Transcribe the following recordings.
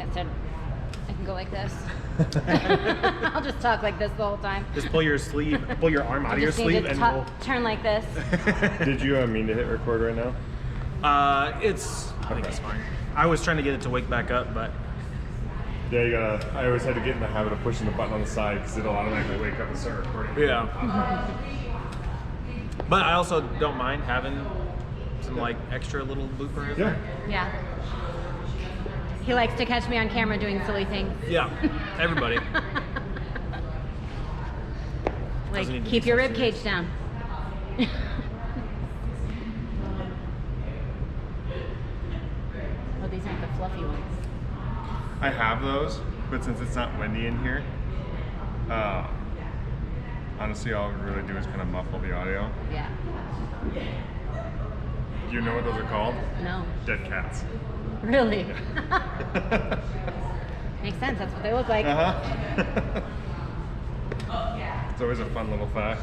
that said I can go like this. I'll just talk like this the whole time. Just pull your arm out of your sleeve, and we'll turn like this. Did you mean to hit record right now? I think it's fine. I was trying to get it to wake back up, but Yeah, you gotta. I always had to get in the habit of pushing the button on the side because it'll automatically wake up and start recording. yeah. But I also don't mind having some like extra little blooper. Yeah. Yeah. He likes to catch me on camera doing silly things. Yeah. Everybody. Like, Doesn't need to keep be your so rib serious. cage down. Oh, these aren't the fluffy ones. I have those, but since it's not windy in here, honestly, all I would really do is kind of muffle the audio. Yeah. Do you know what those are called? No. Dead cats. Really? Makes sense. That's what they look like. It's always a fun little fact.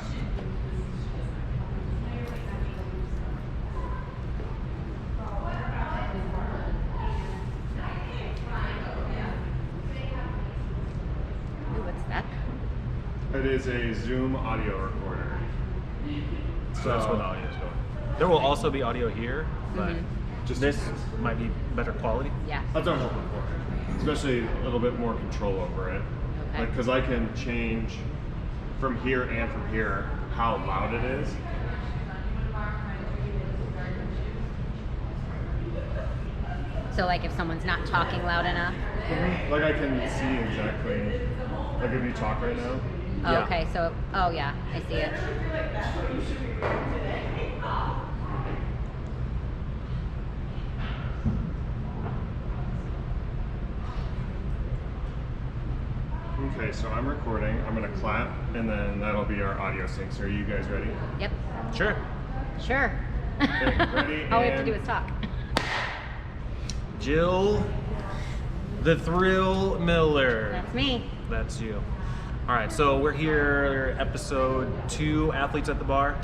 Ooh, what's that? It is a Zoom audio recorder. So that's where the audio is going. There will also be audio here, but Just this might be better quality. Yeah. That's what I'm hoping for. Especially a little bit more control over it. Okay. Like, because I can change from here and from here how loud it is. So, like, if someone's not talking loud enough. Like, I can see exactly. Like, if you talk right now. Oh, Yeah. okay. So, oh yeah, I see it. Okay, so I'm recording. I'm gonna clap, and then that'll be our audio sync. So, are you guys ready? Yep. Sure. Sure. ready, All we have to and- do is talk. Jill, the Thrill Miller. That's me. That's you. All right, so we're here, episode 2, Athletes at the Bar.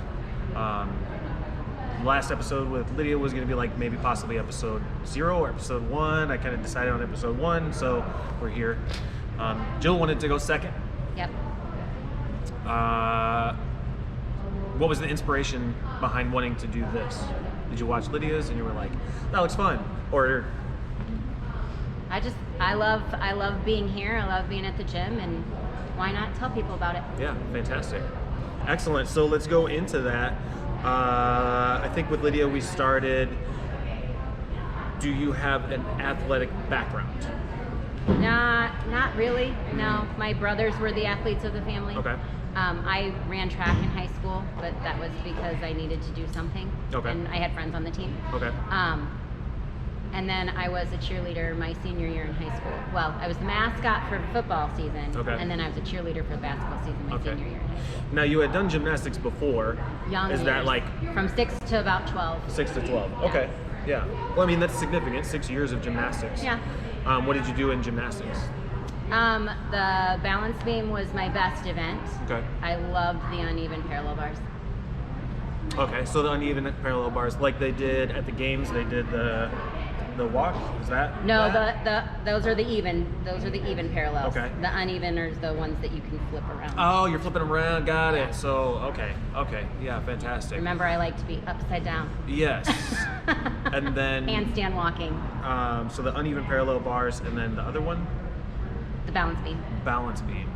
Last episode with Lydia was going to be like maybe possibly episode 0 or episode 1. I kind of decided on episode 1, so we're here. Jill wanted to go second. Yep. What was the inspiration behind wanting to do this? Did you watch Lydia's and you were like, that looks fun? Or I love being here. I love being at the gym, and why not tell people about it? yeah, fantastic. Excellent. So let's go into that. I think with Lydia we started, do you have an athletic background? Not really. No, my brothers were the athletes of the family. Okay. I ran track in high school, but that was because I needed to do something. Okay. And I had friends on the team. Okay. And then I was a cheerleader my senior year in high school. Well, I was the mascot for football season. Okay. And then I was a cheerleader for basketball season my Okay. senior year in high school. Now you had done gymnastics before. Young Is that years, like from 6 to about 12. 6 to 12? Yeah. Okay. Yeah. Well, I mean that's significant. 6 years of gymnastics. Yeah. What did you do in gymnastics? The balance beam was my best event. Okay. I loved the uneven parallel bars. Okay. So the uneven parallel bars, like they did at the games, they did the walk. Is that? No, that? those are the even parallels. Okay. The uneven are the ones that you can flip around. Oh, you're flipping around. Got it. So okay. Yeah, fantastic. Remember, I like to be upside down. Yes. And then Handstand walking. so the uneven parallel bars, and then the other one, The balance beam. balance beam.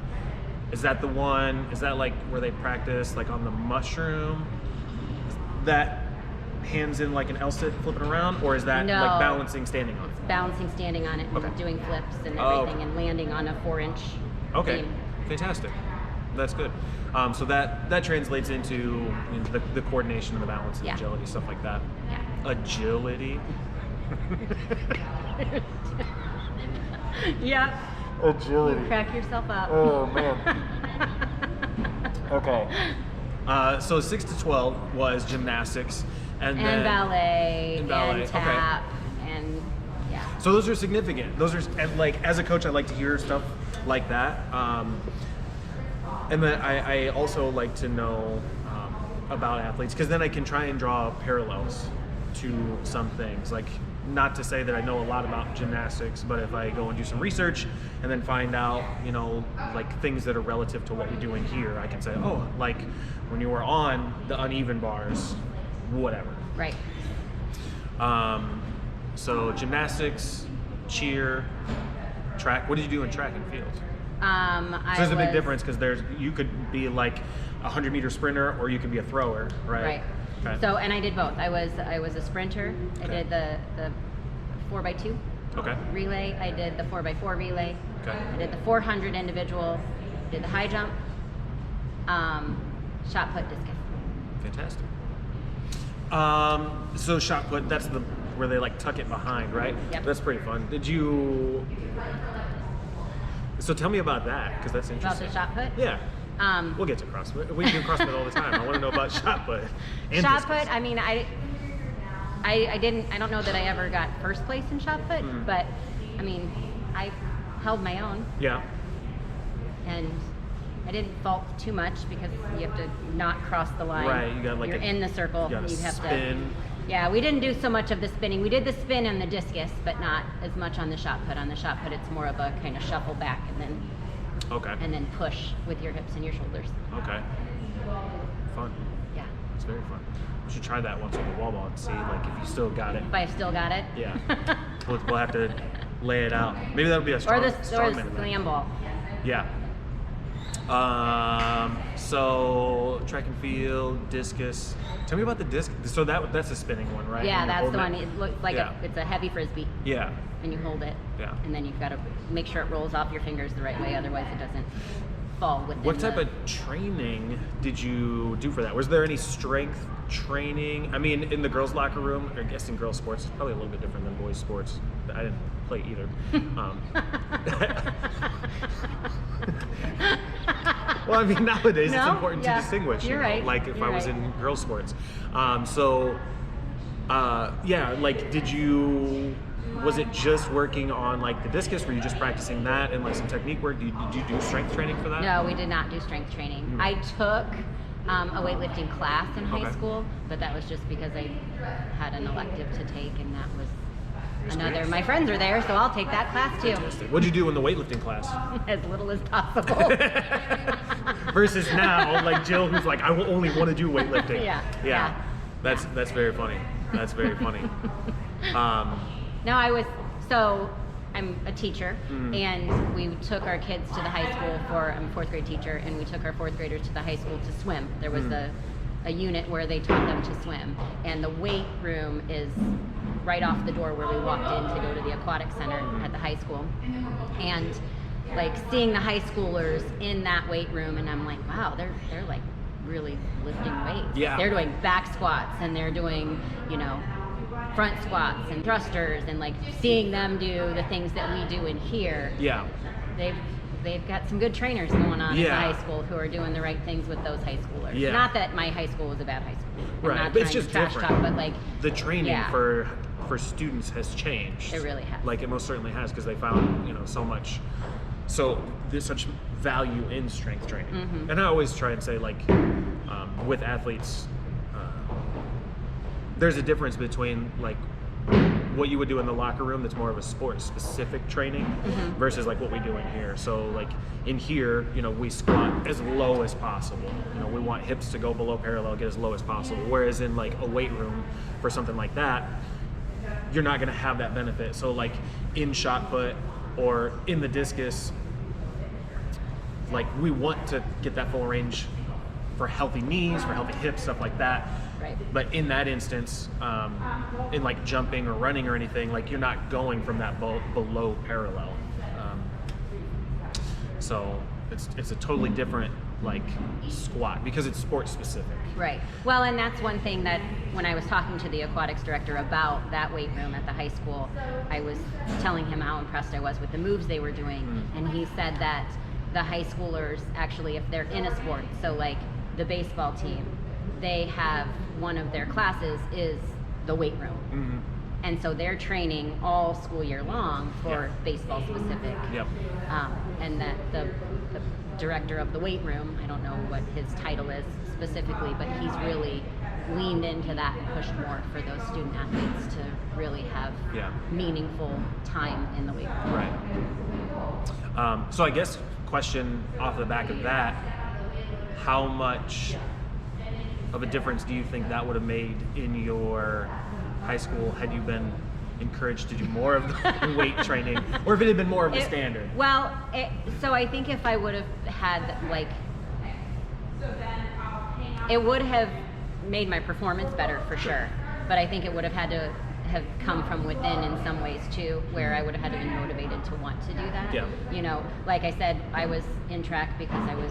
Is that the one? Is that like where they practice like on the mushroom? That hands in like an L-sit flipping around, or is that No. like balancing standing on it? Balancing, standing on it, and Okay. doing flips and Oh, everything, okay. and landing on a 4-inch Okay, beam. fantastic. That's good. So that translates into the coordination and the balance and Yeah. agility, stuff like that. Yeah. Agility. Yep. Agility. Crack yourself up. Oh man. Okay. So 6 to 12 was gymnastics, and And then ballet, And ballet, and okay. tap, and yeah. So those are significant. Those are, and like as a coach, I like to hear stuff like that. And then I also like to know about athletes, because then I can try and draw parallels to some things. Like not to say that I know a lot about gymnastics, but if I go and do some research and then find out, like things that are relative to what we do in here, I can say, oh, like when you were on the uneven bars, whatever. Right. So gymnastics, cheer, track. What did you do in track and field? So there's a big difference because you could be like a 100-meter sprinter or you could be a thrower, right? Right. Okay. So, and I did both. I was a sprinter. Okay. I did the 4x2 Okay. relay. I did the 4x4 relay. Okay. I did the 400 individual. Did the high jump. Shot put, discus. Fantastic. So shot put, that's where they like tuck it behind, right? Yep. That's pretty fun. So tell me about that, because that's About interesting. the shot put. Yeah. We'll get to CrossFit. We do CrossFit all the time. I want to know about shot put. And Shot discus. put. I mean, I don't know that I ever got first place in shot put, but I mean, I held my own, Yeah. and I didn't fault too much because you have to not cross the line. Right, you got like You're in the circle. You got to have spin. to. Yeah, we didn't do so much of the spinning. We did the spin and the discus, but not as much on the shot put. On the shot put, it's more of a kind of shuffle back Okay. and then push with your hips and your shoulders. Okay. Fun. Yeah. It's very fun. We should try that once on the wall ball and see like if you still got it. If I still got it. Yeah. We'll have to lay it out. Maybe that'll be a strong, or the strongman event. slam ball. Yeah. So track and field, discus. Tell me about the disc. So that's a spinning one, right? Yeah, And you're that's the one. holding It looks like Yeah. it's a heavy frisbee, Yeah. and you hold it. Yeah. And then you've got to make sure it rolls off your fingers the right way, otherwise it doesn't fall within. What type the, of training did you do for that? Was there any strength training? I mean, in the girls' locker room, I guess in girls' sports, it's probably a little bit different than boys' sports. I didn't play either. Well, I mean, nowadays it's No? important Yeah. to distinguish. You're right. Like if You're I was right. in girls' sports. Yeah, like was it just working on like the discus? Were you just practicing that and like some technique work? Did you do strength training for that? No, we did not do strength training. I took a weightlifting class in high Okay. school, but that was just because I had an elective to take, and that was That's another. great. My friends are there, so I'll take that class too, What'd you do in the weightlifting class? as little as possible. Versus now, like Jill, who's like, I will only want to do weightlifting. Yeah. That's very funny. That's very funny. No, I'm a teacher, and we took our kids to the high school I'm a fourth grade teacher, and we took our fourth graders to the high school to swim. There was a unit where they taught them to swim, and the weight room is right off the door where we walked in to go to the aquatic center at the high school. And like seeing the high schoolers in that weight room, and I'm like, wow, they're like really lifting weights. Yeah. They're doing back squats, and they're doing, front squats and thrusters, and like seeing them do the things that we do in here. Yeah. They've got some good trainers going on at Yeah. the high school who are doing the right things with those high schoolers. Yeah. Not that my high school was a bad high school. I'm Right, not but it's trying just to trash different. talk, but like The training Yeah. for students has changed. It really has. Like it most certainly has, because they found so there's such value in strength training. Mm-hmm. And I always try and say like with athletes, there's a difference between like what you would do in the locker room that's more of a sport specific training versus like what we do in here. So like in here, we squat as low as possible. We want hips to go below parallel, get as low as possible. Whereas in like a weight room for something like that, you're not going to have that benefit. So like in shot put or in the discus, like we want to get that full range for healthy knees, for healthy hips, stuff like that. Right. But in that instance, in like jumping or running or anything, like you're not going from that below parallel. So it's a totally different like squat because it's sport specific. Right. Well, and that's one thing that when I was talking to the aquatics director about that weight room at the high school, I was telling him how impressed I was with the moves they were doing. And he said that the high schoolers actually, if they're in a sport, so like the baseball team, they have one of their classes is the weight room. And so they're training all school year long for baseball specific. Yep. And that the director of the weight room, I don't know what his title is specifically, but he's really leaned into that and pushed more for those student athletes to really have meaningful time in the weight room. Right. So I guess question off the back of that, how much of a difference do you think that would have made in your high school had you been encouraged to do more of the weight training, or if it had been more of the standard? Well, so I think if I would have had it would have made my performance better for sure, but I think it would have had to have come from within in some ways too, where I would have had to be motivated to want to do that. Yeah. You know, like I said, I was in track because I was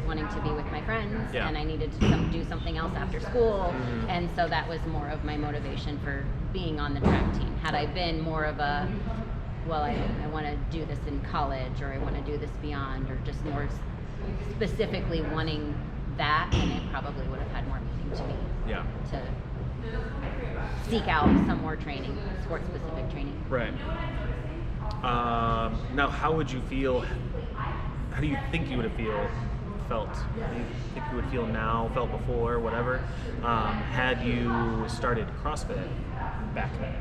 wanting to be with my friends, and I needed to do something else after school, and so that was more of my motivation for being on the track team. Had I been more of a, well, I want to do this in college, or I want to do this beyond, or just more specifically wanting that, and it probably would have had more meaning to me. Yeah. To seek out some more training, sport-specific training. Right. Now, how would you feel? How do you think you would have felt? How do you think you would feel now, felt before, whatever, had you started CrossFit back then?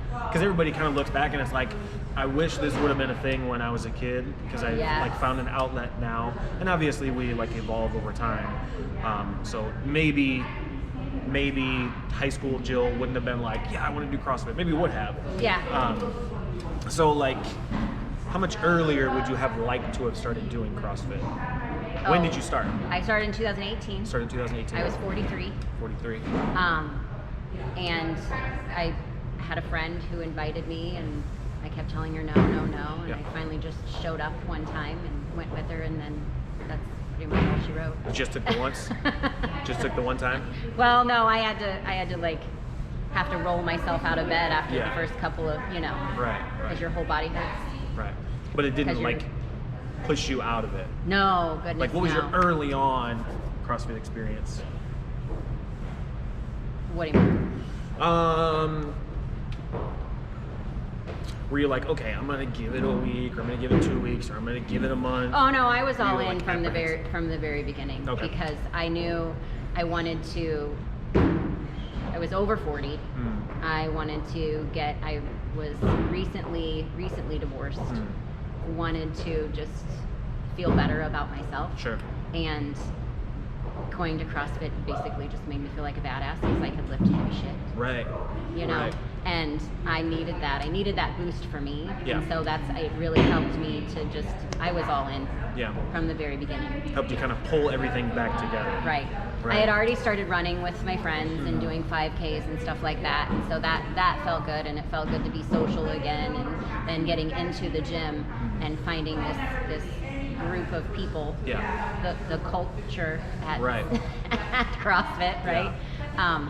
Because everybody kind of looks back and it's like, I wish this would have been a thing when I was a kid, because I like found an outlet now, and obviously we like evolve over time. So maybe high school Jill wouldn't have been like, yeah, I want to do CrossFit. Maybe would have. Yeah. So like, how much earlier would you have liked to have started doing CrossFit? When did you start? I started in 2018. Started in 2018. I was 43. 43. And I had a friend who invited me, and I kept telling her no, and I finally just showed up one time and went with her, and then that's pretty much all she wrote. Just took the once? Just took the one time? Well, no, I had to like have to roll myself out of bed after the first couple of, Right. because your whole body hurts. Right. But it didn't like push you out of it. No, goodness. Like, what was your early on CrossFit experience? What do you mean? Were you like, okay, I'm gonna give it a week, or I'm gonna give it 2 weeks, or I'm gonna give it a month? Oh no, I was all in like from the very beginning, because I knew I wanted to. I was over 40. I wanted to get. I was recently divorced. Wanted to just feel better about myself. Sure. And going to CrossFit basically just made me feel like a badass because I could lift heavy shit. Right. Right. And I needed that. I needed that boost for me. Yeah. And so it really helped me to just, I was all in. Yeah. From the very beginning. Helped you kind of pull everything back together. Right. I had already started running with my friends and doing 5Ks and stuff like that. And so that felt good, and it felt good to be social again, and then getting into the gym and finding this group of people. Yeah. The culture at, at CrossFit, right? Yeah.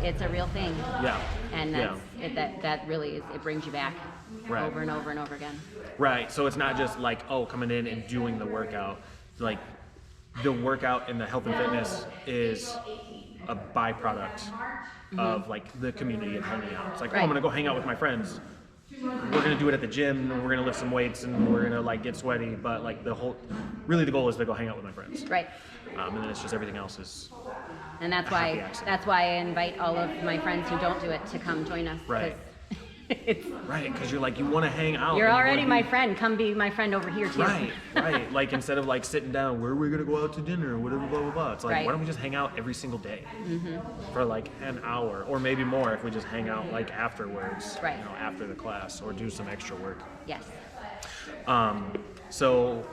It's a real thing. Yeah. And that really is, it brings you back over and over and over again. Right. So it's not just like, coming in and doing the workout. Like, the workout and the health and fitness is a byproduct of like the community and hanging out. It's like, I'm gonna go hang out with my friends. We're gonna do it at the gym, and we're gonna lift some weights, and we're gonna like get sweaty. But like the goal is to go hang out with my friends. Right. And then it's just everything else is. And that's why I invite all of my friends who don't do it to come join us. Right. Right, because you're like, you want to hang out. You're already my friend. Come be my friend over here too. Right. Like, instead of like sitting down, where are we gonna go out to dinner or whatever, blah blah blah. It's like, why don't we just hang out every single day for like an hour, or maybe more if we just hang out like afterwards, after the class, or do some extra work. Yes. So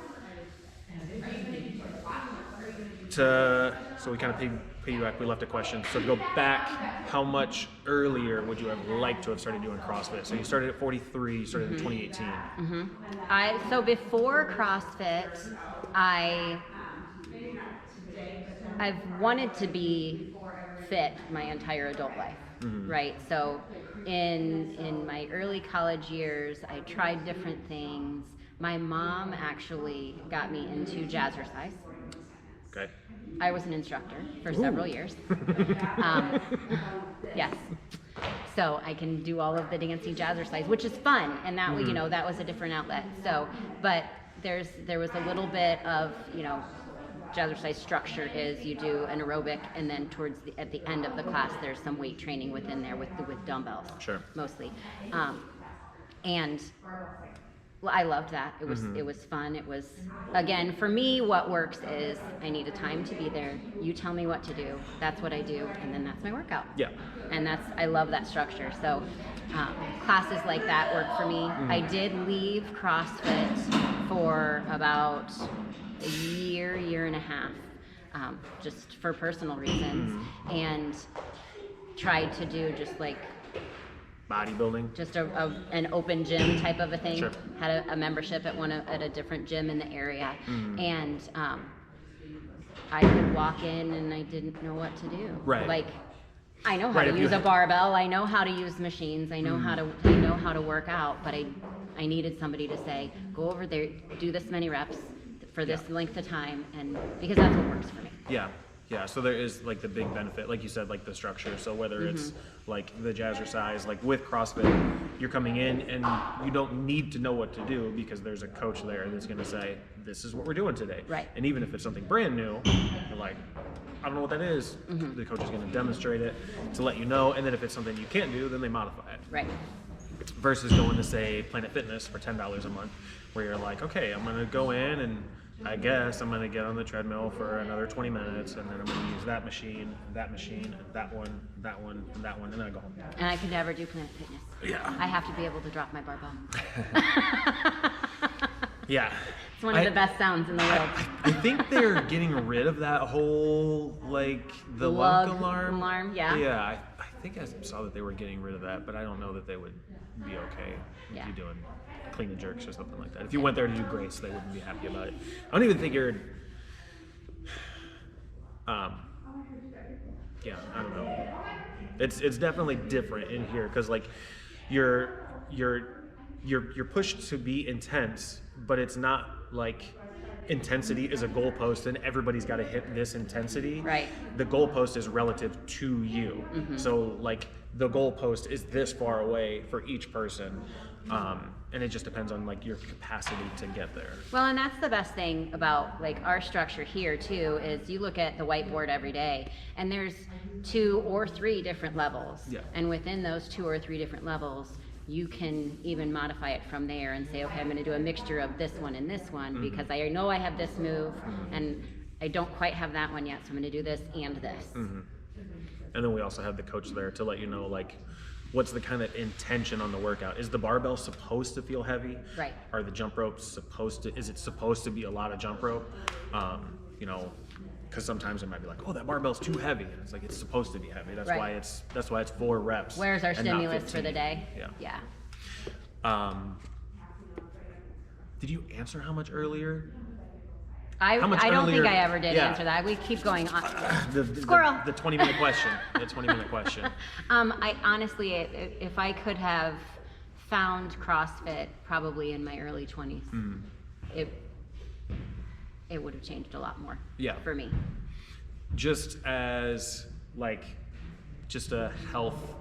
we kind of piggyback. We left a question. So to go back, how much earlier would you have liked to have started doing CrossFit? So you started at 43. You started in 2018. So before CrossFit, I've wanted to be fit my entire adult life, right? So in my early college years, I tried different things. My mom actually got me into jazzercise. Okay. I was an instructor for several years. Yes. So I can do all of the dancing jazzercise, which is fun, and that that was a different outlet. So, but there was a little bit of jazzercise structure is you do an aerobic, and then at the end of the class, there's some weight training within there with dumbbells. Sure. Mostly. And well, I loved that. It was fun. It was, again, for me, what works is I need a time to be there. You tell me what to do. That's what I do, and then that's my workout. Yeah. And I love that structure. So classes like that work for me. I did leave CrossFit for about a year and a half, just for personal reasons, and tried to do just like Bodybuilding. just an open gym type of a thing. Sure. Had a membership at a different gym in the area, and I could walk in and I didn't know what to do. Right. Like, I know how to use a barbell. I know how to use machines. I know how to work out. But I needed somebody to say, go over there, do this many reps for this length of time, and because that's what works for me. Yeah. Yeah, so there is like the big benefit, like you said, like the structure. So whether it's like the jazzercise, like with CrossFit, you're coming in and you don't need to know what to do because there's a coach there that's going to say, this is what we're doing today. Right. And even if it's something brand new, you're like, I don't know what that is. The coach is going to demonstrate it to let you know. And then if it's something you can't do, then they modify it. Right. Versus going to, say, Planet Fitness for $10 a month, where you're like, okay, I'm going to go in and I guess I'm going to get on the treadmill for another 20 minutes, and then I'm going to use that machine, and that one, and that one, and then I go home. And I could never do Planet Fitness. Yeah. I have to be able to drop my barbell. Yeah. It's one of the best sounds in the world. I think they're getting rid of that whole, like, the Lug lug alarm. Yeah. Yeah, I think I saw that they were getting rid of that, but I don't know that they would be okay with you doing clean and jerks or something like that. If you went there to do Grace, they wouldn't be happy about it. I don't even think you're yeah, I don't know. It's definitely different in here because like you're pushed to be intense, but it's not like intensity is a goalpost and everybody's got to hit this intensity. Right. The goalpost is relative to you. So like the goalpost is this far away for each person. And it just depends on like your capacity to get there. Well, and that's the best thing about like our structure here too, is you look at the whiteboard every day and there's 2 or 3 different levels. Yeah. And within those 2 or 3 different levels, you can even modify it from there and say, okay, I'm going to do a mixture of this one and this one because I know I have this move and I don't quite have that one yet, so I'm going to do this and this. And then we also have the coach there to let you know like what's the kind of intention on the workout. Is the barbell supposed to feel heavy? Right. Are the jump ropes is it supposed to be a lot of jump rope? You know, because sometimes it might be like, oh, that barbell's too heavy. And it's like, it's supposed to be heavy. That's Right. why it's 4 reps. Where's our and not stimulus for 15. the day? Yeah. Yeah. Did you answer how much earlier? I don't earlier- think I ever did yeah. answer that. We keep going on. Squirrel. The 20-minute question. The 20-minute question. I honestly, if I could have found CrossFit probably in my early 20s, it would have changed a lot more for me. Just as like, just a health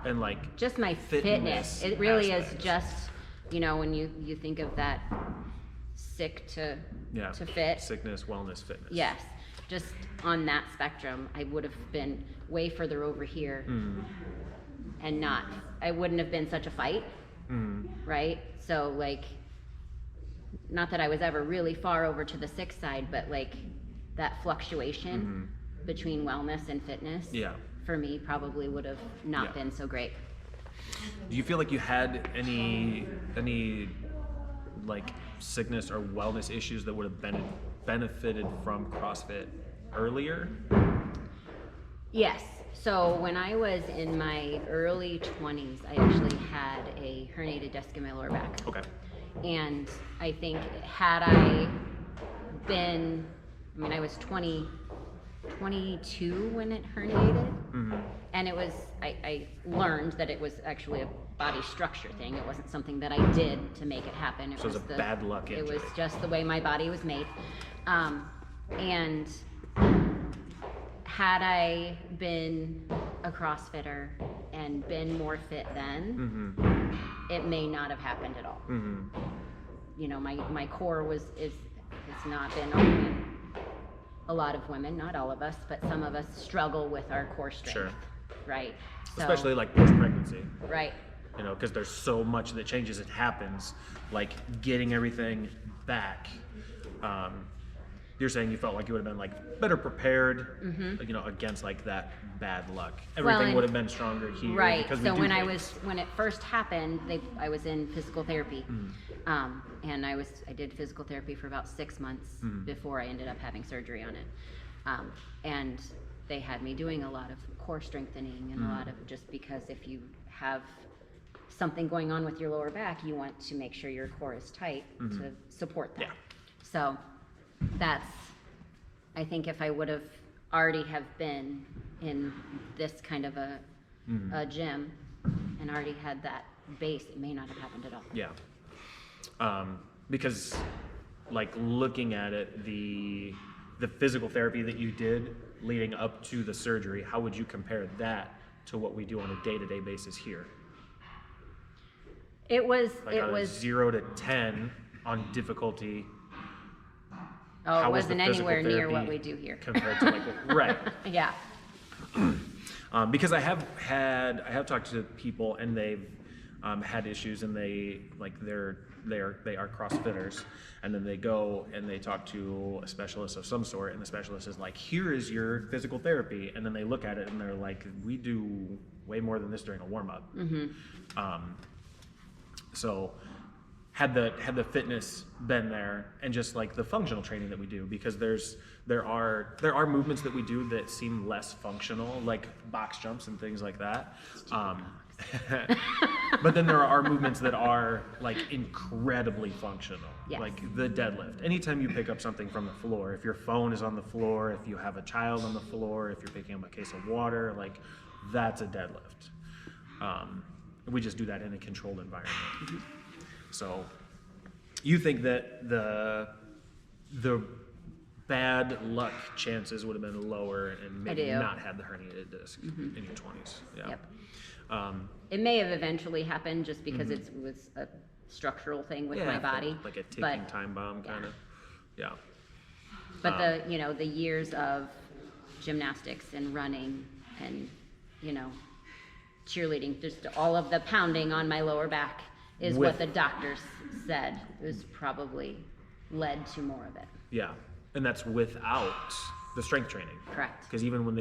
and like just my fitness. It really is just, you know, when you think of that sick to fit. Sickness, wellness, fitness. Yes. Just on that spectrum, I would have been way further over here and I wouldn't have been such a fight. Right? So like, not that I was ever really far over to the sick side, but like that fluctuation between wellness and fitness for me probably would have not been so great. Do you feel like you had any like sickness or wellness issues that would have benefited from CrossFit earlier? Yes. So when I was in my early 20s, I actually had a herniated disc in my lower back. Okay. And I think had I been, I was 22 when it herniated. And it was, I learned that it was actually a body structure thing. It wasn't something that I did to make it happen. So it was a bad luck injury. It was just the way my body was made. And had I been a CrossFitter and been more fit then, it may not have happened at all. You know, my core has not been a lot of women, not all of us, but some of us struggle with our core strength. Sure. Right. So, Especially like post-pregnancy. right. You know, because there's so much that changes. It happens, like getting everything back. You're saying you felt like you would have been like better prepared, you know, against like that bad luck. Everything would have been stronger here. Right. Because So when it first happened, I was in physical therapy, and I did physical therapy for about 6 months before I ended up having surgery on it, and they had me doing a lot of core strengthening and a lot of, just because if you have something going on with your lower back, you want to make sure your core is tight to support that. Yeah. So I think if I would have already have been in this kind of a gym and already had that base, it may not have happened at all. Yeah. Because like looking at it, the physical therapy that you did leading up to the surgery, how would you compare that to what we do on a day-to-day basis here? It was, Like out of 0 to 10 on difficulty. oh, how it was the wasn't physical anywhere near therapy what we do here. compared to like right. Yeah. Because I have talked to people and they've had issues and they are CrossFitters, and then they go and they talk to a specialist of some sort, and the specialist is like, here is your physical therapy, and then they look at it and they're like, we do way more than this during a warm-up. So had the fitness been there, and just like the functional training that we do, because there are movements that we do that seem less functional, like box jumps and things like that. But then there are movements that are like incredibly functional, Yes. like the deadlift. Anytime you pick up something from the floor, if your phone is on the floor, if you have a child on the floor, if you're picking up a case of water, like that's a deadlift. We just do that in a controlled environment. So you think that the bad luck chances would have been lower and maybe do. not had the herniated disc in your 20s. Yeah. Yep. It may have eventually happened just because it was a structural thing with my body. Like a ticking but, time bomb kind of. Yeah. But the years of gymnastics and running and, cheerleading, just all of the pounding on my lower back is what the doctors said was probably led to more of it. Yeah. And that's without the strength training. Correct. Because even when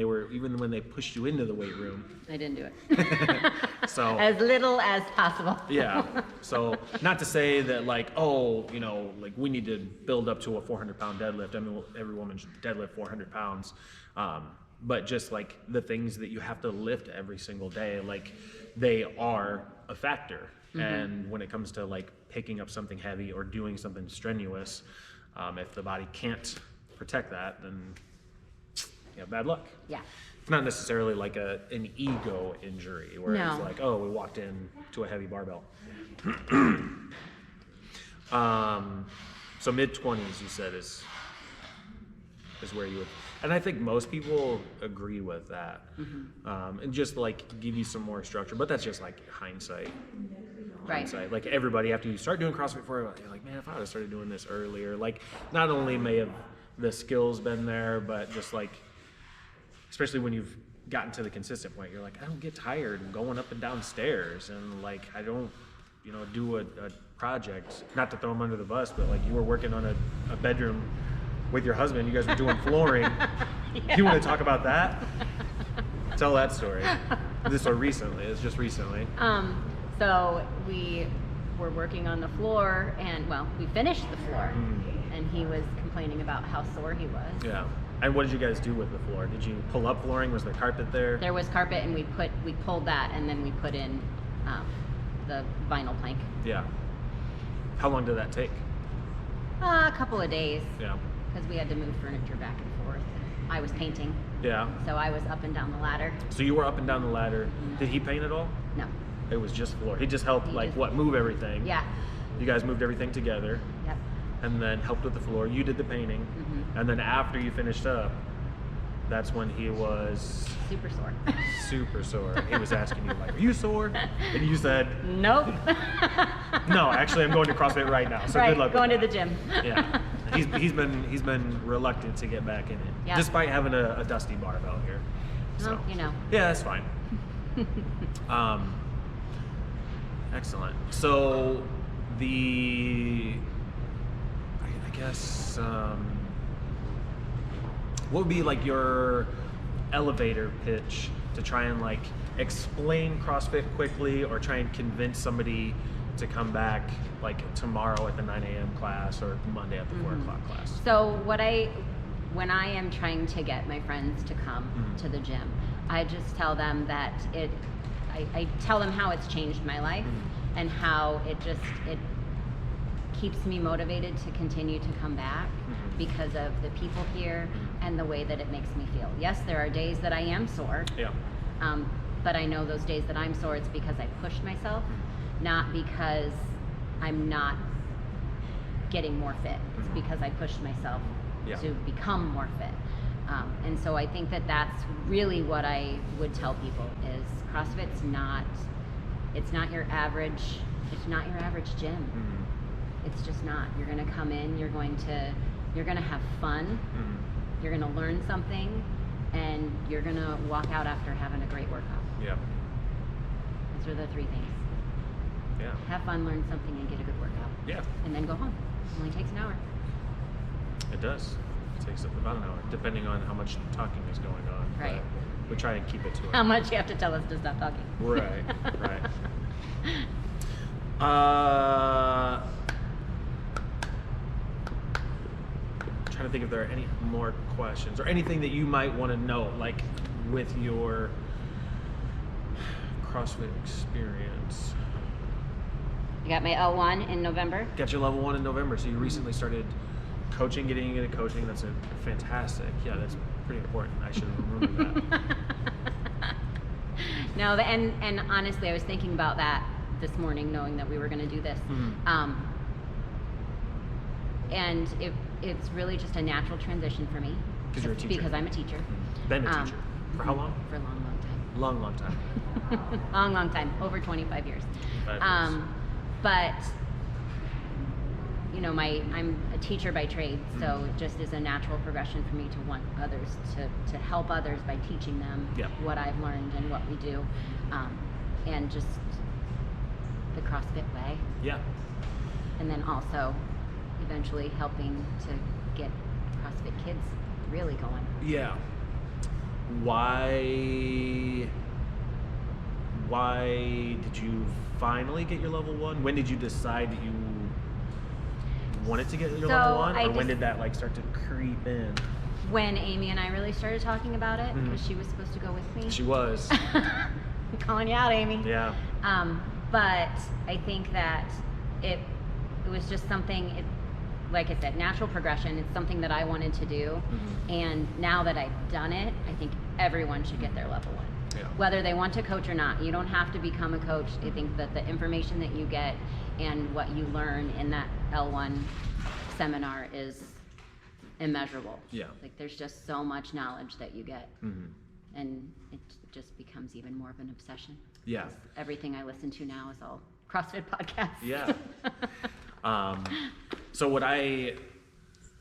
they pushed you into the weight room. I didn't do it. So as little as possible. Yeah. So not to say that like, like we need to build up to a 400-pound deadlift. I mean, every woman should deadlift 400 pounds. But just like the things that you have to lift every single day, like they are a factor. And when it comes to like picking up something heavy or doing something strenuous, if the body can't protect that, then bad luck. Yeah. It's not necessarily like an ego injury where it's like, oh, we walked in to a heavy barbell. So mid-20s, you said, is where you would, and I think most people agree with that. And just like give you some more structure, but that's just like hindsight. Right. Like everybody, after you start doing CrossFit for a while, you're like, man, if I would have started doing this earlier, like not only may have the skills been there, but just like, especially when you've gotten to the consistent point, you're like, I don't get tired going up and down stairs, and like I don't, do a project. Not to throw them under the bus, but like you were working on a bedroom with your husband. You guys were doing flooring. You want to talk about that? Tell that story. This or recently? It's just recently. So we were working on the floor, and we finished the floor, and he was complaining about how sore he was. Yeah. And what did you guys do with the floor? Did you pull up flooring? Was there carpet there? There was carpet, and we pulled that, and then we put in the vinyl plank. Yeah. How long did that take? A couple of days. Yeah. Because we had to move furniture back and forth. I was painting, Yeah. so I was up and down the ladder. So you were up and down the ladder. Did he paint at all? No. It was just floor. He just helped move everything. Yeah. You guys moved everything together. Yep. And then helped with the floor. You did the painting. And then after you finished up, that's when he was Super sore. super sore. He was asking you like, are you sore? And you said, Nope. no, actually I'm going to CrossFit right now. So right, good luck going with to that. the gym. Yeah. He's been reluctant to get back in it, Yeah. despite having a dusty barbell here. So Well, you know. yeah, that's fine. Excellent. So I guess what would be like your elevator pitch to try and like explain CrossFit quickly, or try and convince somebody to come back like tomorrow at the 9 a.m. class or Monday at the 4 o'clock class? So when I am trying to get my friends to come to the gym, I just tell them that I tell them how it's changed my life and how it keeps me motivated to continue to come back because of the people here and the way that it makes me feel. Yes, there are days that I am sore. Yeah. But I know those days that I'm sore, it's because I pushed myself, not because I'm not getting more fit. It's because I pushed myself to become more fit. And so I think that that's really what I would tell people is CrossFit's it's not your average gym. It's just not. You're gonna come in, you're gonna have fun, you're gonna learn something, and you're gonna walk out after having a great workout. Yeah. Those are the three things. Yeah. Have fun, learn something, and get a good workout. Yeah. And then go home. It only takes an hour. It does. It takes about an hour, depending on how much talking is going on. Right. But we try and keep it to it. How much you have to tell us to stop talking. Right. Trying to think if there are any more questions or anything that you might want to know, like with your CrossFit experience. I got my L1 in November. Got your level 1 in November, so you recently started getting into coaching. That's fantastic. Yeah, that's pretty important. I should have remembered that. No, and honestly, I was thinking about that this morning, knowing that we were going to do this. And it's really just a natural transition for me. Because you're a teacher. Because I'm a teacher. Been a teacher. For how long? For a long, long time. Long time. long time. Over 25 years. 25 years. But you know, I'm a teacher by trade, so it just is a natural progression for me to want others to help others by teaching them what I've learned and what we do, and just the CrossFit way. Yeah. And then also eventually helping to get CrossFit kids really going. Yeah. Why did you finally get your level 1? When did you decide that you wanted to get your level 1? Or when did that like start to creep in? When Amy and I really started talking about it, because she was supposed to go with me. She was. I'm calling you out, Amy. Yeah. But I think that it was just something, like I said, natural progression. It's something that I wanted to do. And now that I've done it, I think everyone should get their level 1. Yeah. Whether they want to coach or not. You don't have to become a coach. I think that the information that you get and what you learn in that L1 seminar is immeasurable. Yeah. Like there's just so much knowledge that you get. And it just becomes even more of an obsession. Yeah. Everything I listen to now is all CrossFit podcasts. Yeah. So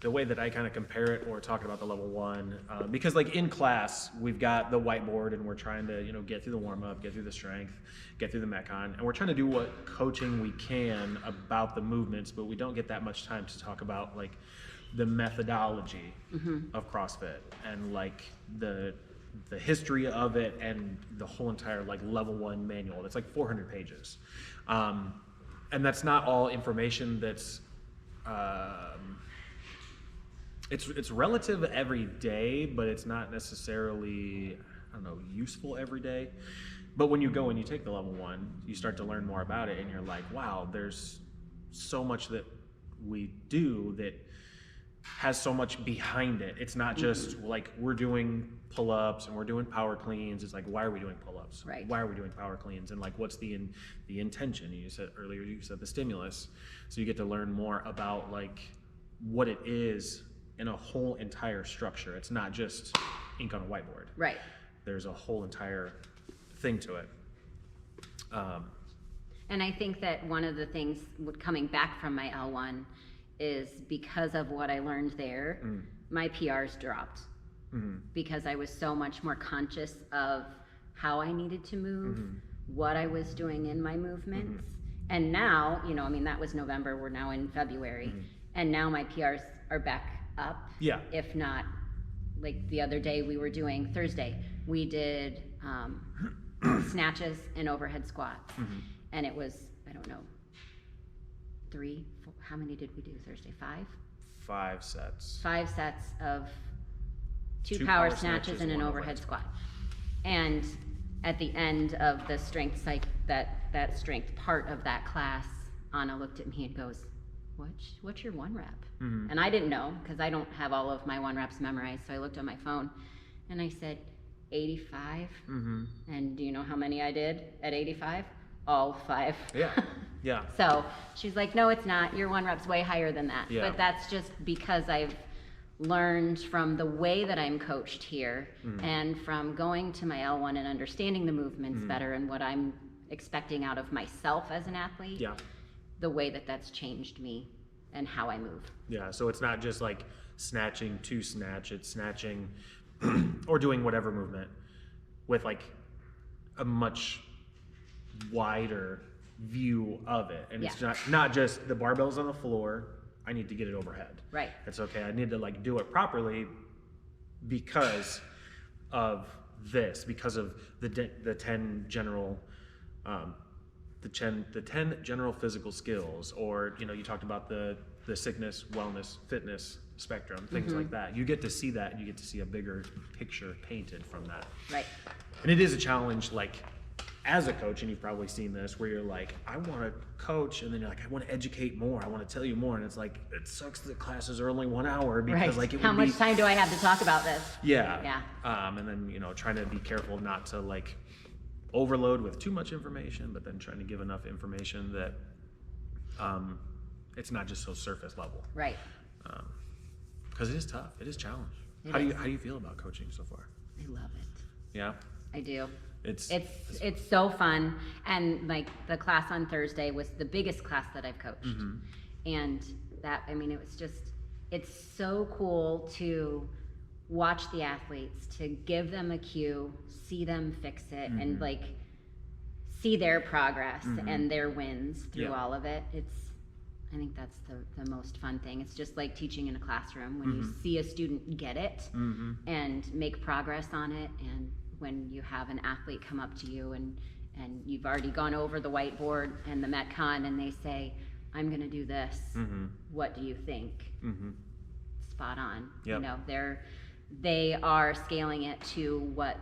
the way that I kind of compare it or talk about the level 1, because like in class, we've got the whiteboard and we're trying to, get through the warm up, get through the strength, get through the Metcon, and we're trying to do what coaching we can about the movements, but we don't get that much time to talk about like the methodology of CrossFit and like the history of it and the whole entire like level 1 manual. That's like 400 pages. And that's not all information that's, it's relative every day, but it's not necessarily, useful every day. But when you go and you take the level 1, you start to learn more about it and you're like, wow, there's so much that we do that has so much behind it. It's not just like we're doing pull-ups and we're doing power cleans. It's like, why are we doing pull-ups? Right. Why are we doing power cleans? And like, what's the intention? You said earlier, you said the stimulus. So you get to learn more about like what it is in a whole entire structure. It's not just ink on a whiteboard. Right. There's a whole entire thing to it. And I think that one of the things coming back from my L1 is because of what I learned there, my PRs dropped because I was so much more conscious of how I needed to move, what I was doing in my movements. And now, you know, I mean, that was November, we're now in February, and now my PRs are back up. Yeah. If not, like the other day we were doing, Thursday, we did snatches and overhead squats. And it was, I don't know, 3, 4, how many did we do Thursday? 5? 5 sets. 5 sets of two Two power power snatches and an one overhead squat. And at the end of the strength that strength part of that class, Anna looked at me and goes, what's your 1 rep? And I didn't know because I don't have all of my 1 reps memorized. So I looked on my phone and I said, 85. And do you know how many I did at 85? All 5. Yeah. Yeah. So she's like, no, it's not. Your 1 rep's way higher than that. Yeah. But that's just because I've learned from the way that I'm coached here and from going to my L1 and understanding the movements better and what I'm expecting out of myself as an athlete. Yeah. The way that that's changed me and how I move. Yeah. So it's not just like snatching to snatch, it's snatching or doing whatever movement with like a much wider view of it. And it's not just the barbell's on the floor, I need to get it overhead. Right. It's okay. I need to like do it properly because of this, because of the 10 general, the 10 general physical skills, or you know, you talked about the sickness, wellness, fitness spectrum, things like that. You get to see that, and you get to see a bigger picture painted from that. Right. And it is a challenge, like as a coach, and you've probably seen this, where you're like, I want to coach, and then you're like, I want to educate more, I want to tell you more, and it's like, it sucks that classes are only 1 hour because like it how would much be, time do I have to talk about this? yeah. And then, you know, trying to be careful not to like overload with too much information, but then trying to give enough information that it's not just so surface level. Right. Because it is tough. It is a challenge. How do you feel about coaching so far? I love it. Yeah. I do. It's so fun, and like the class on Thursday was the biggest class that I've coached, and that, I mean, it was just, it's so cool to watch the athletes, to give them a cue, see them fix it, and like see their progress and their wins through all of it. I think that's the most fun thing. It's just like teaching in a classroom when you see a student get it and make progress on it, and when you have an athlete come up to you and you've already gone over the whiteboard and the Metcon and they say, I'm going to do this. What do you think? Spot on. Yep. You know, they are scaling it to what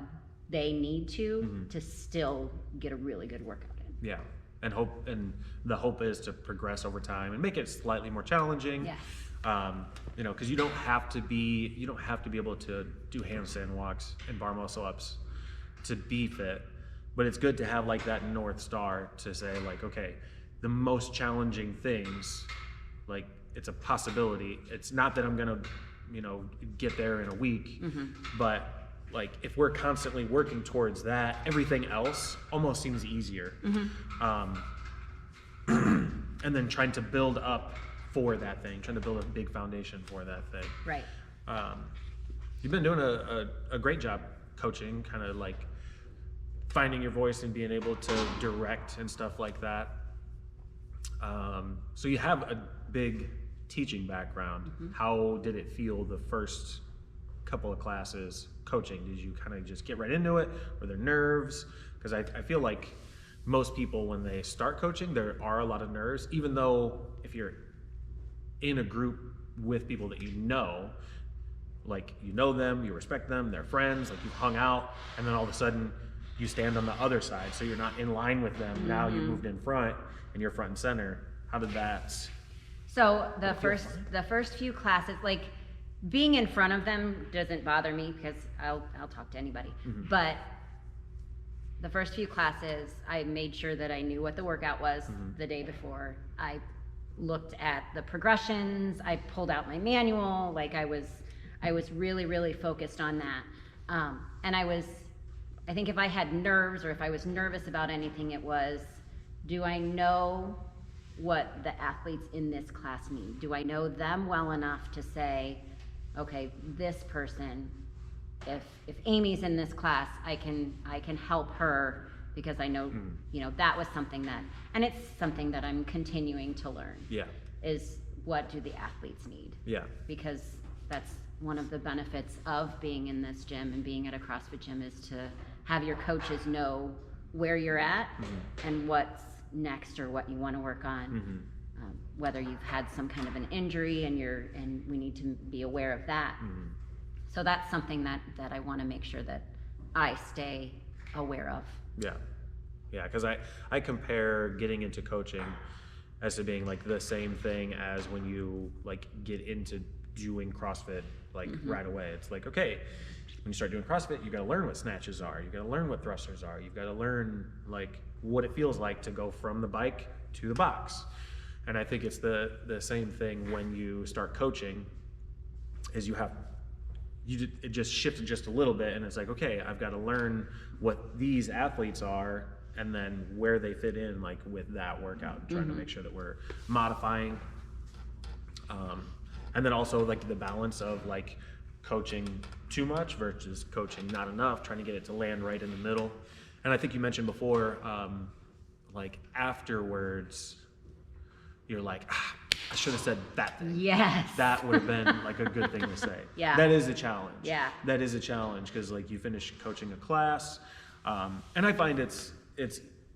they need to still get a really good workout in. Yeah. And the hope is to progress over time and make it slightly more challenging. Yes. You know, because you don't have to be able to do handstand walks and bar muscle ups to be fit, but it's good to have like that North Star to say like, okay, the most challenging things, like it's a possibility. It's not that I'm gonna, you know, get there in a week, but like if we're constantly working towards that, everything else almost seems easier. And then trying to build up for that thing, trying to build a big foundation for that thing. Right. You've been doing a great job coaching, kind of like finding your voice and being able to direct and stuff like that. So you have a big teaching background. How did it feel the first couple of classes coaching? Did you kind of just get right into it? Were there nerves? Because I feel like most people, when they start coaching, there are a lot of nerves, even though if you're in a group with people that you know, like you know them, you respect them, they're friends, like you've hung out, and then all of a sudden you stand on the other side, so you're not in line with them. Now you moved in front and you're front and center. How did that? So the first few classes, like being in front of them doesn't bother me because I'll talk to anybody. But the first few classes, I made sure that I knew what the workout was the day before. I looked at the progressions. I pulled out my manual. Like I was really, really focused on that. And I think if I had nerves or if I was nervous about anything, it was, do I know what the athletes in this class need? Do I know them well enough to say, okay, this person, if Amy's in this class, I can help her because I know, you know, that was something that, and it's something that I'm continuing to learn. Yeah. Is what do the athletes need? Yeah. Because that's one of the benefits of being in this gym and being at a CrossFit gym is to have your coaches know where you're at and what's next or what you want to work on. Whether you've had some kind of an injury and we need to be aware of that. So that's something that I want to make sure that I stay aware of. Yeah. Yeah, because I compare getting into coaching as to being like the same thing as when you like get into doing CrossFit like right away. It's like, okay, when you start doing CrossFit, you got to learn what snatches are. You got to learn what thrusters are. You've got to learn like what it feels like to go from the bike to the box. And I think it's the same thing when you start coaching is it just shifted just a little bit, and it's like, okay, I've got to learn what these athletes are and then where they fit in like with that workout, trying to make sure that we're modifying. And then also like the balance of like coaching too much versus coaching not enough, trying to get it to land right in the middle. And I think you mentioned before, like afterwards, you're like, I should have said that thing. Yes. That would have been like a good thing to say. Yeah. That is a challenge. Yeah. That is a challenge because like you finish coaching a class, and I find it's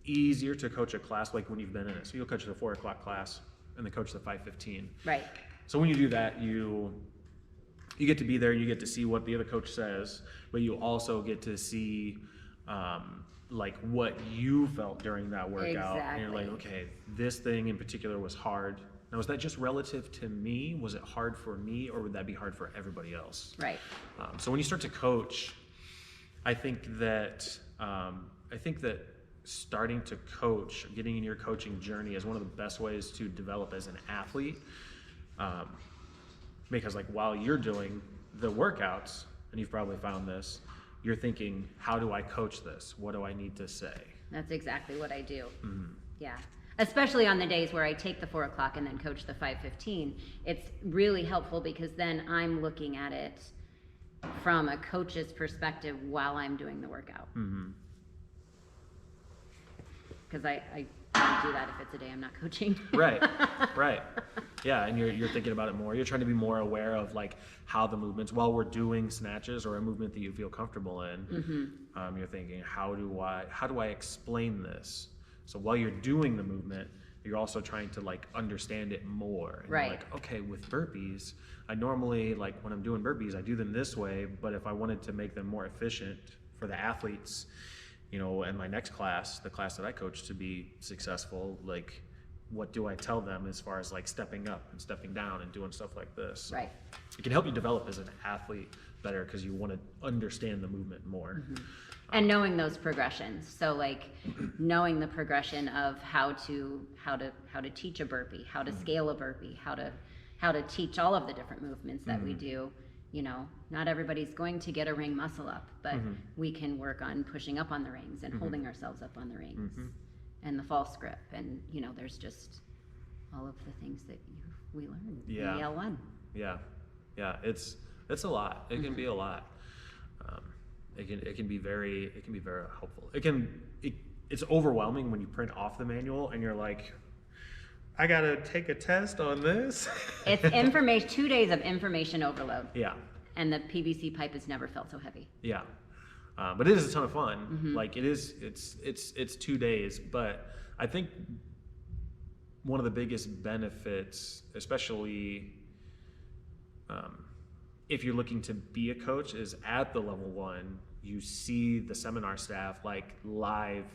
easier to coach a class like when you've been in it. So you'll coach the 4 o'clock class and then coach the 5:15. Right. So when you do that, you get to be there and you get to see what the other coach says, but you also get to see like what you felt during that workout. Exactly. And you're like, okay, this thing in particular was hard. Now, was that just relative to me? Was it hard for me, or would that be hard for everybody else? Right. So when you start to coach, I think that starting to coach, getting in your coaching journey is one of the best ways to develop as an athlete. Because like while you're doing the workouts, and you've probably found this, you're thinking, how do I coach this? What do I need to say? That's exactly what I do. Yeah. Especially on the days where I take the 4 o'clock and then coach the 5:15. It's really helpful because then I'm looking at it from a coach's perspective while I'm doing the workout. Because I can't do that if it's a day I'm not coaching. Right. Yeah, and you're thinking about it more. You're trying to be more aware of like how the movements while we're doing snatches or a movement that you feel comfortable in. You're thinking, how do I explain this? So while you're doing the movement, you're also trying to like understand it more. And right. You're like, okay, with burpees, I normally like when I'm doing burpees, I do them this way, but if I wanted to make them more efficient for the athletes, you know, in my next class, the class that I coach to be successful, like what do I tell them as far as like stepping up and stepping down and doing stuff like this? So right. It can help you develop as an athlete better because you want to understand the movement more. And knowing those progressions. So like knowing the progression of how to teach a burpee, how to scale a burpee, how to teach all of the different movements that we do. You know, not everybody's going to get a ring muscle up, but we can work on pushing up on the rings and holding ourselves up on the rings and the false grip. And, you know, there's just all of the things that we learn in L1. Yeah. It's a lot. It can be a lot. It can be very helpful. It's overwhelming when you print off the manual and you're like, I gotta take a test on this. It's information, 2 days of information overload. Yeah. And the PVC pipe has never felt so heavy. Yeah. But it is a ton of fun. Like it's 2 days, but I think one of the biggest benefits, especially if you're looking to be a coach, is at the level 1, you see the seminar staff like live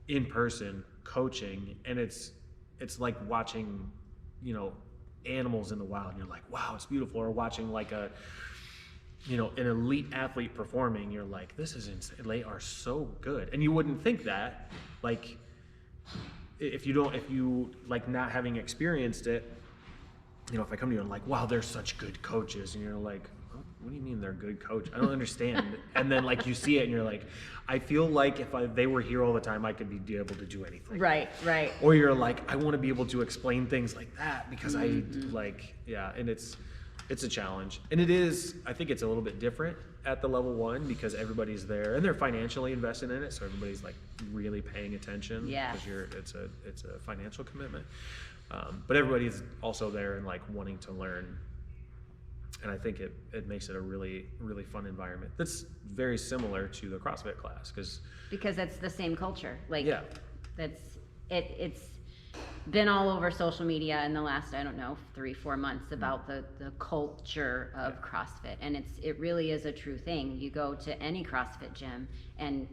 in person coaching, and it's like watching, you know, animals in the wild, and you're like, wow, it's beautiful. Or watching like an elite athlete performing, you're like, this is insane. They are so good. And you wouldn't think that, like, if you like not having experienced it, you know, if I come to you and I'm like, wow, they're such good coaches, and you're like, what do you mean they're a good coach? I don't understand. And then like you see it and you're like, I feel like if they were here all the time, I could be able to do anything. Right. Or you're like, I want to be able to explain things like that because Mm-hmm. and it's a challenge. And it is, I think it's a little bit different at the level 1 because everybody's there and they're financially invested in it. So everybody's like really paying attention. Yeah. Because it's a financial commitment. But everybody's also there and like wanting to learn. And I think it makes it a really, really fun environment. That's very similar to the CrossFit class Because it's the same culture. Like, yeah. It's been all over social media in the last, I don't know, 3-4 months about the culture of CrossFit. And it really is a true thing. You go to any CrossFit gym and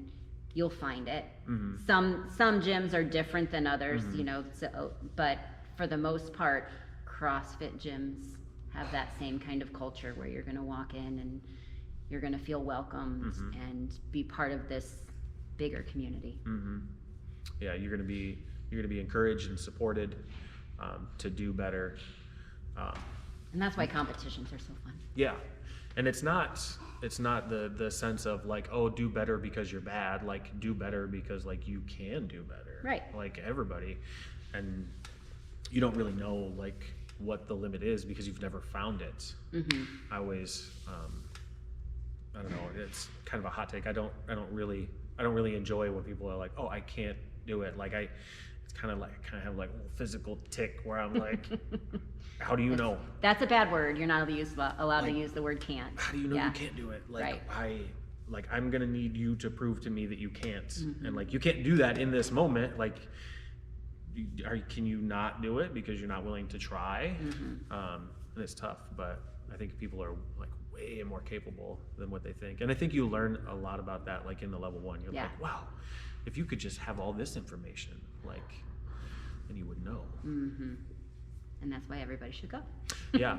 you'll find it. Mm-hmm. Some gyms are different than others, you know, but for the most part, CrossFit gyms have that same kind of culture where you're going to walk in and you're going to feel welcomed and be part of this bigger community. Mm-hmm. Yeah, you're going to be encouraged and supported to do better. And that's why competitions are so fun. Yeah, and it's not the sense of like, oh, do better because you're bad. Like, do better because like you can do better. Right. Like everybody, and you don't really know like what the limit is because you've never found it. I always, I don't know. It's kind of a hot take. I don't really enjoy when people are like, oh, I can't do it. Like it's kind of have like a little physical tick where I'm like, how do you know? That's a bad word. You're not allowed to use the word can't. How do you know you can't do it? Like right. I'm gonna need you to prove to me that you can't, and like you can't do that in this moment. Like, can you not do it because you're not willing to try? And it's tough, but I think people are like way more capable than what they think. And I think you learn a lot about that, like in the level 1. You're like, wow, if you could just have all this information, like, then you would know. And that's why everybody should go. Yeah,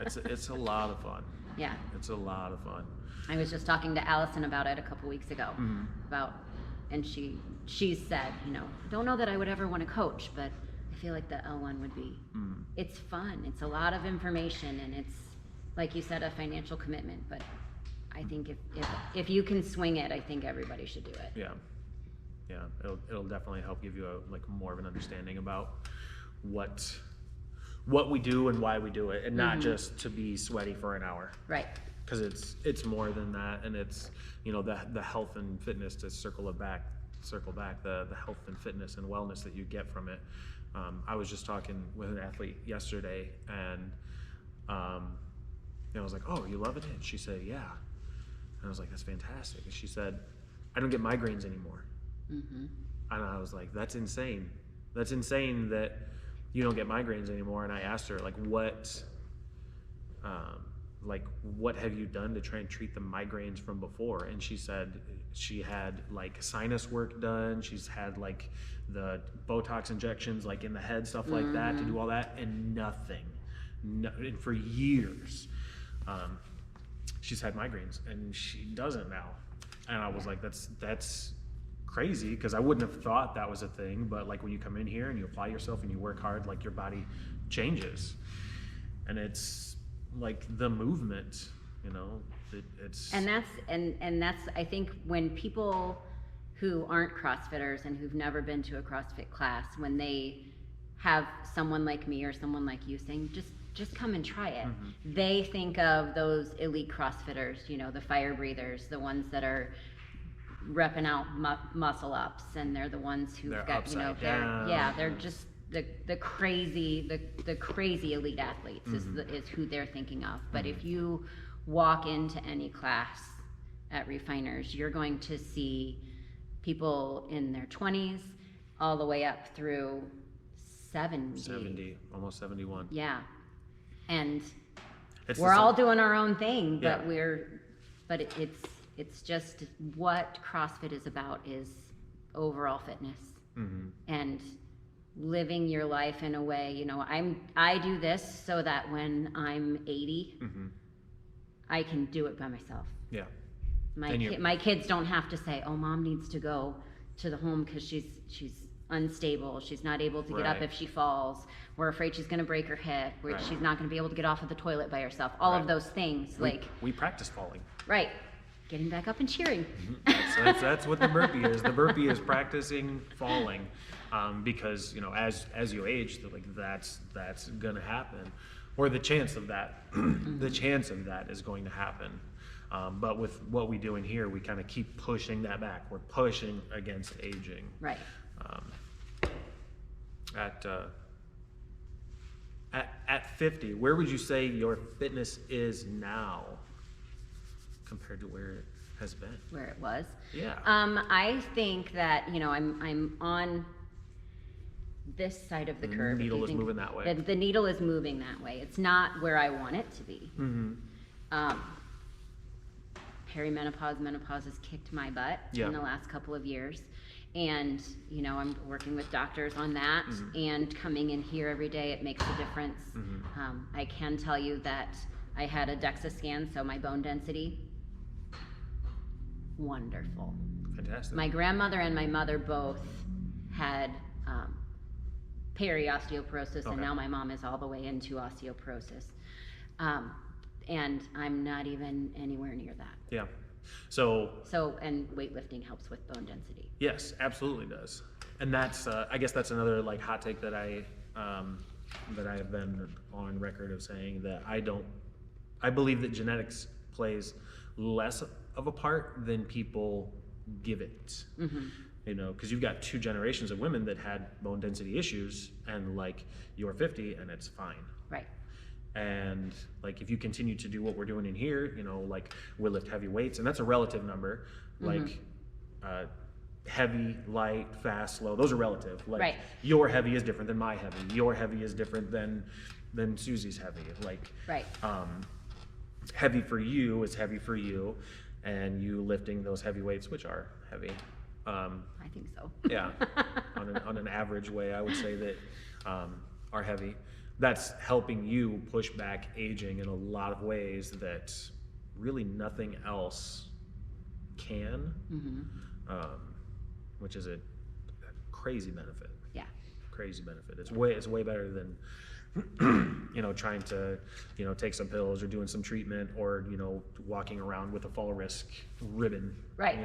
it's a lot of fun. Yeah. It's a lot of fun. I was just talking to Allison about it a couple weeks ago and she said, you know, don't know that I would ever want to coach, but I feel like the L1 would be. It's fun. It's a lot of information, and it's, like you said, a financial commitment. But I think if you can swing it, I think everybody should do it. Yeah, it'll definitely help give you like more of an understanding about what we do and why we do it, and not just to be sweaty for an hour. Right. Because it's more than that, and it's, you know, the health and fitness, to circle back the health and fitness and wellness that you get from it. I was just talking with an athlete yesterday, and I was like, oh, you love it? And she said, yeah. And I was like, that's fantastic. And she said, I don't get migraines anymore. And I was like, that's insane. That's insane that you don't get migraines anymore. And I asked her, like, what have you done to try and treat the migraines from before? And she said she had like sinus work done. She's had like the Botox injections like in the head, stuff like that, to do all that, and nothing. And for years, she's had migraines, and she doesn't now. And I was like, that's crazy, because I wouldn't have thought that was a thing. But like when you come in here and you apply yourself and you work hard, like your body changes. And it's like the movement, you know, it's and that's I think when people who aren't CrossFitters and who've never been to a CrossFit class, when they have someone like me or someone like you saying just come and try it, they think of those elite CrossFitters, you know, the fire breathers, the ones that are repping out muscle ups, and they're the ones who've got, you know, they're just the crazy elite athletes is who they're thinking of. But if you walk into any class at Refiners, you're going to see people in their 20s all the way up through 70, almost 71. Yeah. And It's we're all doing our own thing, but Yeah. it's just what CrossFit is about is overall fitness and living your life in a way, you know, I do this so that when I'm 80, I can do it by myself. Yeah. My kids don't have to say, "Oh, mom needs to go to the home because she's unstable. She's not able to get up Right. if she falls. We're afraid she's going to break her hip. Right. She's not going to be able to get off of the toilet by herself. All Right. of those things, We practice falling. right, getting back up and cheering. That's what the burpee is. The burpee is practicing falling, because as you age, that's gonna happen, or the chance of that, the chance of that is going to happen. But with what we do in here, we kind of keep pushing that back. We're pushing against aging. Right. At 50, where would you say your fitness is now compared to where it has been? Where it was. Yeah. I think that I'm on this side of the curve. if needle you is think- moving that way. The needle is moving that way. It's not where I want it to be. Perimenopause, menopause has kicked my butt Yeah. in the last couple of years. And, I'm working with doctors on that, and coming in here every day, it makes a difference. I can tell you that I had a DEXA scan, so my bone density, wonderful. Fantastic. My grandmother and my mother both had periosteoporosis, Okay. and now my mom is all the way into osteoporosis. And I'm not even anywhere near that. Yeah. So And weightlifting helps with bone density. yes, absolutely does. And that's I guess that's another like hot take that I have been on record of saying that I believe that genetics plays less of a part than people give it. Because you've got 2 generations of women that had bone density issues, and like you're 50 and it's fine. Right. And like if you continue to do what we're doing in here, like we lift heavy weights, and that's a relative number. Like heavy, light, fast, slow, those are relative. Like Right. your heavy is different than my heavy. Your heavy is different than Susie's heavy. Like Right. heavy for you is heavy for you, and you lifting those heavy weights, which are heavy. I think so. Yeah, on an average way, I would say that are heavy. That's helping you push back aging in a lot of ways that really nothing else can, which is a crazy benefit. Yeah. Crazy benefit. It's way better than trying to take some pills or doing some treatment or walking around with a fall risk ribbon. Right.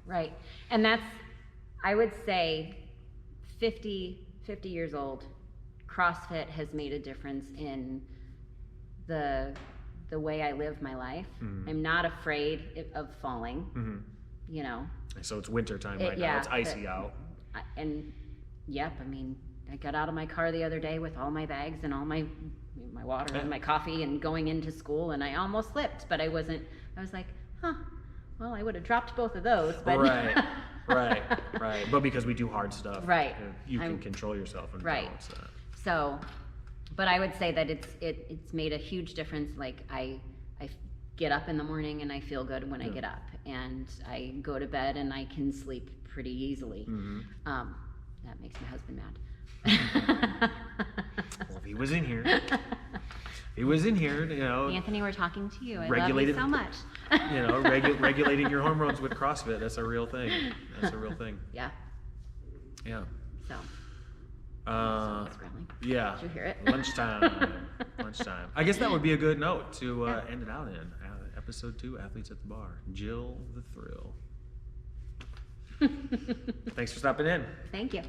Right. And that's, I would say 50 years old, CrossFit has made a difference in the way I live my life. I'm not afraid of falling, So it's winter time right now. It's icy out. And yep, I got out of my car the other day with all my bags and all my water and my coffee and going into school, and I almost slipped, but I was like, well, I would have dropped both of those, but Right. But because we do hard stuff, Right. you can control yourself and Right. balance that. So, but I would say that it's made a huge difference. Like I get up in the morning and I feel good when I get up, and I go to bed and I can sleep pretty easily. That makes my husband mad. Well, if he was in here, Anthony, we're talking to you. I Regulated- love you so much. regulating your hormones with CrossFit, that's a real thing. That's a real thing. Yeah. Yeah. So. It's growling. Yeah. Did you hear it? Lunchtime. I guess that would be a good note to end it out in. Episode 2, Athletes at the Bar. Jill the Thrill. Thanks for stopping in. Thank you.